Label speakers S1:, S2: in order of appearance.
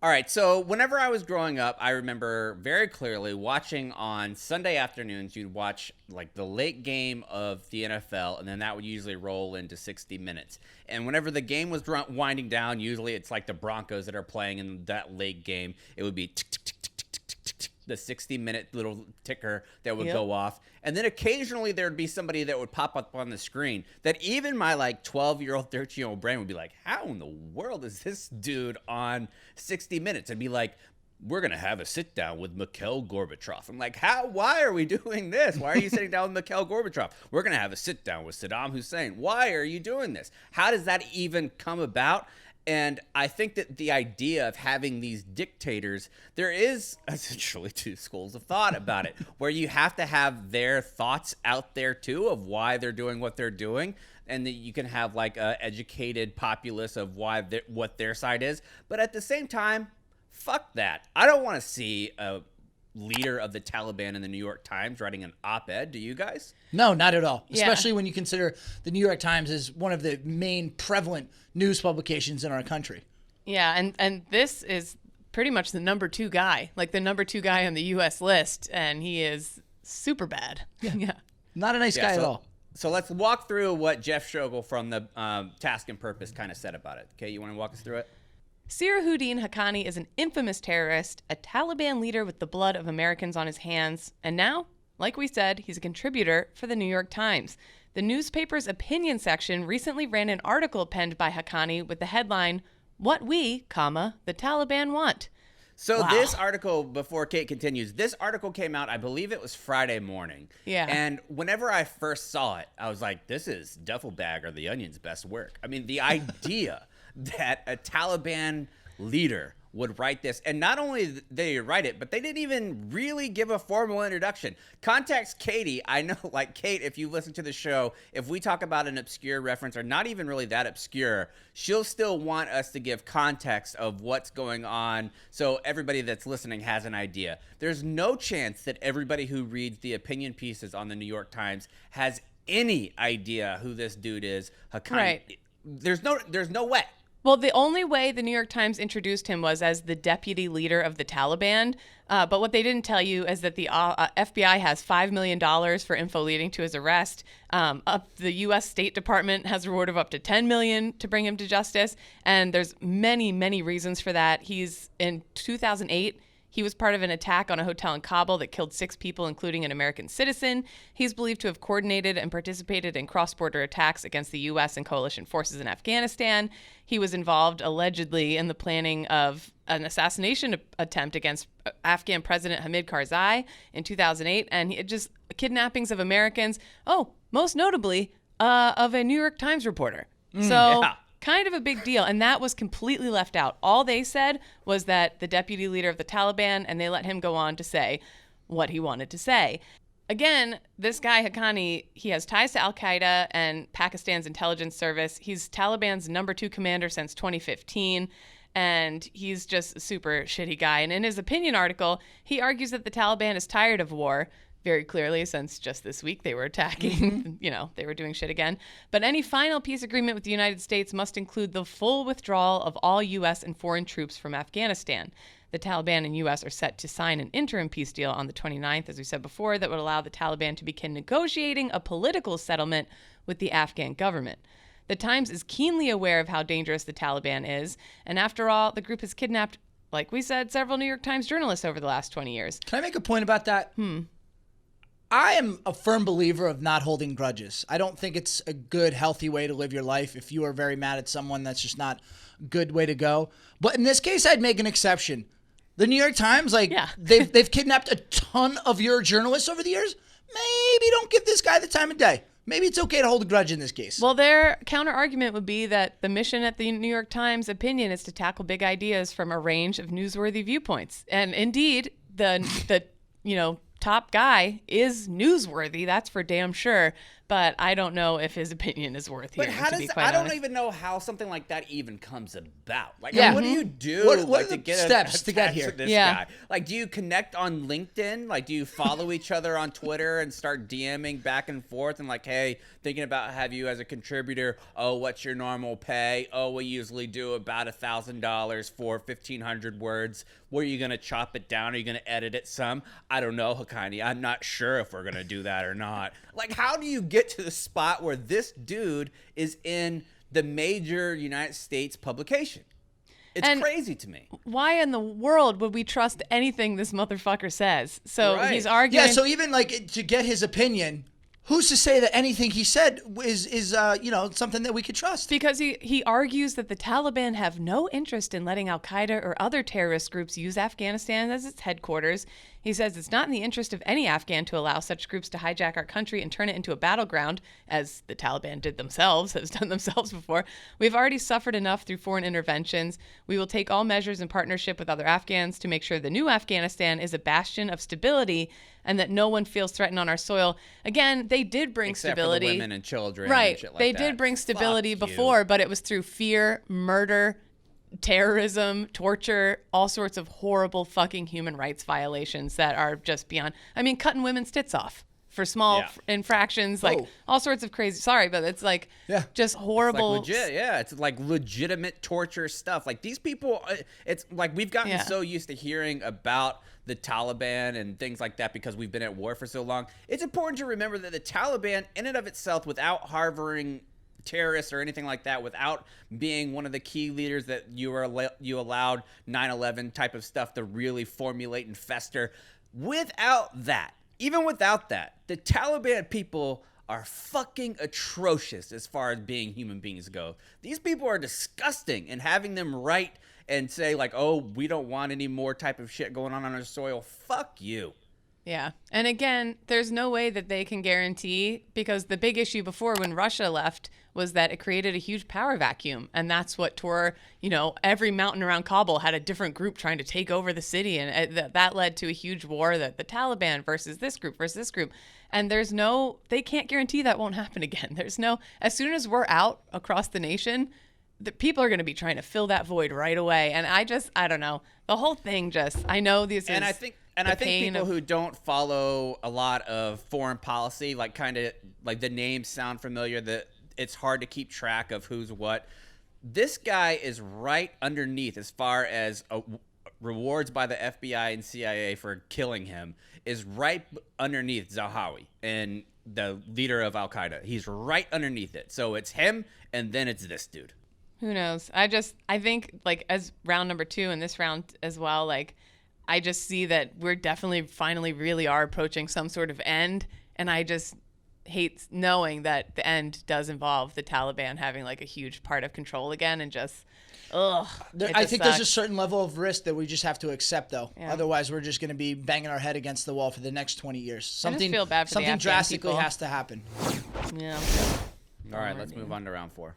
S1: All right, so whenever I was growing up, I remember very clearly watching on Sunday afternoons, you'd watch like the late game of the NFL, and then that would usually roll into 60 minutes. And whenever the game was winding down, usually it's like the Broncos that are playing in that late game. It would be tick, tick, tick, tick, tick, tick, tick, tick, the 60-minute little ticker that would go off. And then occasionally there would be somebody that would pop up on the screen that even my like 12-year-old, 13-year-old brain would be like, how in the world is this dude on 60 Minutes? And be like, we're going to have a sit down with Mikhail Gorbachev. I'm like, why are we doing this? Why are you sitting down with Mikhail Gorbachev? We're going to have a sit down with Saddam Hussein. Why are you doing this? How does that even come about? And I think that the idea of having these dictators, there is essentially two schools of thought about it, where you have to have their thoughts out there too of why they're doing what they're doing. And that you can have like an educated populace of what their side is. But at the same time, fuck that. I don't want to see a leader of the Taliban in the New York Times writing an op-ed. Do you guys?
S2: No, not at all. Yeah. Especially when you consider the New York Times is one of the main prevalent news publications in our country.
S3: Yeah, and this is pretty much the number 2 guy, like the number 2 guy on the U.S. list, and he is super bad. Yeah.
S2: Not a nice guy at all.
S1: So let's walk through what Jeff Shogel from the Task and Purpose kind of said about it. Okay, you want to walk us through it?
S3: Sirajuddin Haqqani is an infamous terrorist, a Taliban leader with the blood of Americans on his hands, and now, like we said, he's a contributor for the New York Times. The newspaper's opinion section recently ran an article penned by Haqqani with the headline, "What We, the Taliban Want."
S1: So this article, before Kate continues, this article came out, I believe it was Friday morning.
S3: Yeah.
S1: And whenever I first saw it, I was like, this is Duffel Bag or The Onion's best work. I mean, the idea that a Taliban leader would write this, and not only did they write it, but they didn't even really give a formal introduction. Context Katie. I know, like, Kate, if you listen to the show, if we talk about an obscure reference or not even really that obscure, she'll still want us to give context of what's going on so everybody that's listening has an idea. There's no chance that everybody who reads the opinion pieces on the New York Times has any idea who this dude is. Haqqani.
S3: Right.
S1: There's no way.
S3: Well, the only way the New York Times introduced him was as the deputy leader of the Taliban. But what they didn't tell you is that the FBI has $5 million for info leading to his arrest. The U.S. State Department has a reward of up to $10 million to bring him to justice. And there's many, many reasons for that. In 2008, he was part of an attack on a hotel in Kabul that killed 6 people, including an American citizen. He's believed to have coordinated and participated in cross-border attacks against the U.S. and coalition forces in Afghanistan. He was involved, allegedly, in the planning of an assassination attempt against Afghan President Hamid Karzai in 2008, and just kidnappings of Americans. Oh, most notably, of a New York Times reporter. Kind of a big deal. And that was completely left out. All they said was that the deputy leader of the Taliban, and they let him go on to say what he wanted to say. Again, this guy, Haqqani, he has ties to al-Qaeda and Pakistan's intelligence service. He's Taliban's number 2 commander since 2015. And he's just a super shitty guy. And in his opinion article, he argues that the Taliban is tired of war, very clearly, since just this week they were attacking, they were doing shit again. But any final peace agreement with the United States must include the full withdrawal of all U.S. and foreign troops from Afghanistan. The Taliban and U.S. are set to sign an interim peace deal on the 29th, as we said before, that would allow the Taliban to begin negotiating a political settlement with the Afghan government. The Times is keenly aware of how dangerous the Taliban is, and after all, the group has kidnapped, like we said, several New York Times journalists over the last 20 years.
S2: Can I make a point about that? I am a firm believer of not holding grudges. I don't think it's a good, healthy way to live your life. If you are very mad at someone, that's just not a good way to go. But in this case, I'd make an exception. The New York Times, they've kidnapped a ton of your journalists over the years. Maybe don't give this guy the time of day. Maybe it's okay to hold a grudge in this case.
S3: Well, their counter argument would be that the mission at the New York Times opinion is to tackle big ideas from a range of newsworthy viewpoints. And indeed, the top guy is newsworthy, that's for damn sure. but I don't know if his opinion is worth hearing.
S1: But how
S3: to be
S1: does
S3: quite
S1: I don't
S3: honest.
S1: even know how something like that even comes about. Like,
S2: Yeah.
S1: what do you do?
S2: What
S1: like,
S2: are
S1: to
S2: the
S1: get
S2: steps to get
S1: attached
S2: here?
S1: This
S3: Yeah.
S1: guy? Like, do you connect on LinkedIn? Like, do you follow each other on Twitter and start DMing back and forth and like, hey, thinking about have you as a contributor? Oh, what's your normal pay? Oh, we usually do about $1,000 for 1,500 words. Were you gonna chop it down? Are you gonna edit it some? I don't know, Haqqani. I'm not sure if we're gonna do that or not. Like, how do you get to the spot where this dude is in the major United States publication? It's
S3: And
S1: crazy to me.
S3: Why in the world would we trust anything this motherfucker says? So
S1: Right.
S3: he's arguing.
S2: Yeah, so even like to get his opinion, who's to say that anything he said is something that we could trust?
S3: Because he argues that the Taliban have no interest in letting al-Qaeda or other terrorist groups use Afghanistan as its headquarters. He says it's not in the interest of any Afghan to allow such groups to hijack our country and turn it into a battleground, as the Taliban did themselves, has done themselves before. We've already suffered enough through foreign interventions. We will take all measures in partnership with other Afghans to make sure the new Afghanistan is a bastion of stability and that no one feels threatened on our soil. Again, they did bring
S1: Except
S3: stability.
S1: for the women and children.
S3: Right.
S1: And shit like
S3: They
S1: that.
S3: did bring stability
S1: Fuck you.
S3: before, but it was through fear, murder, terrorism, torture, all sorts of horrible fucking human rights violations that are just beyond. I mean, cutting women's tits off for small
S1: Yeah.
S3: infractions, like
S2: Oh.
S3: all sorts of crazy. Sorry, but it's like just horrible.
S1: Like legit, yeah. It's like legitimate torture stuff. Like these people, it's like we've gotten
S3: Yeah.
S1: so used to hearing about the Taliban and things like that because we've been at war for so long. It's important to remember that the Taliban, in and of itself, without harboring terrorists or anything like that, without being one of the key leaders that you allowed 9/11 type of stuff to really formulate and fester, without that, even without that, the Taliban people are fucking atrocious as far as being human beings go. These people are disgusting, and having them write and say like, oh, we don't want any more type of shit going on our soil, fuck you.
S3: Yeah. And again, there's no way that they can guarantee, because the big issue before when Russia left was that it created a huge power vacuum. And that's what tore, every mountain around Kabul had a different group trying to take over the city. And that led to a huge war, that the Taliban versus this group versus this group. And they can't guarantee that won't happen again. As soon as we're out across the nation, the people are going to be trying to fill that void right away. And I don't know. The whole thing I know these
S1: And
S3: is
S1: I think people who don't follow a lot of foreign policy, like kind of like the names sound familiar, that it's hard to keep track of who's what. This guy is right underneath, as far as rewards by the FBI and CIA for killing him, is right underneath Zahawi and the leader of Al-Qaeda. He's right underneath it. So it's him, and then it's this dude.
S3: Who knows? I think like as round number 2 and this round as well, like I just see that we're definitely finally really are approaching some sort of end. And I just hate knowing that the end does involve the Taliban having like a huge part of control again, and just, ugh.
S2: I think there's a certain level of risk that we just have to accept, though.
S3: Yeah.
S2: Otherwise, we're just going to be banging our head against the wall for the next 20 years. Something
S3: feel bad for the
S2: something
S3: Afghan
S2: drastically
S3: people.
S2: has to happen.
S3: Yeah.
S1: All right, let's move on to round 4.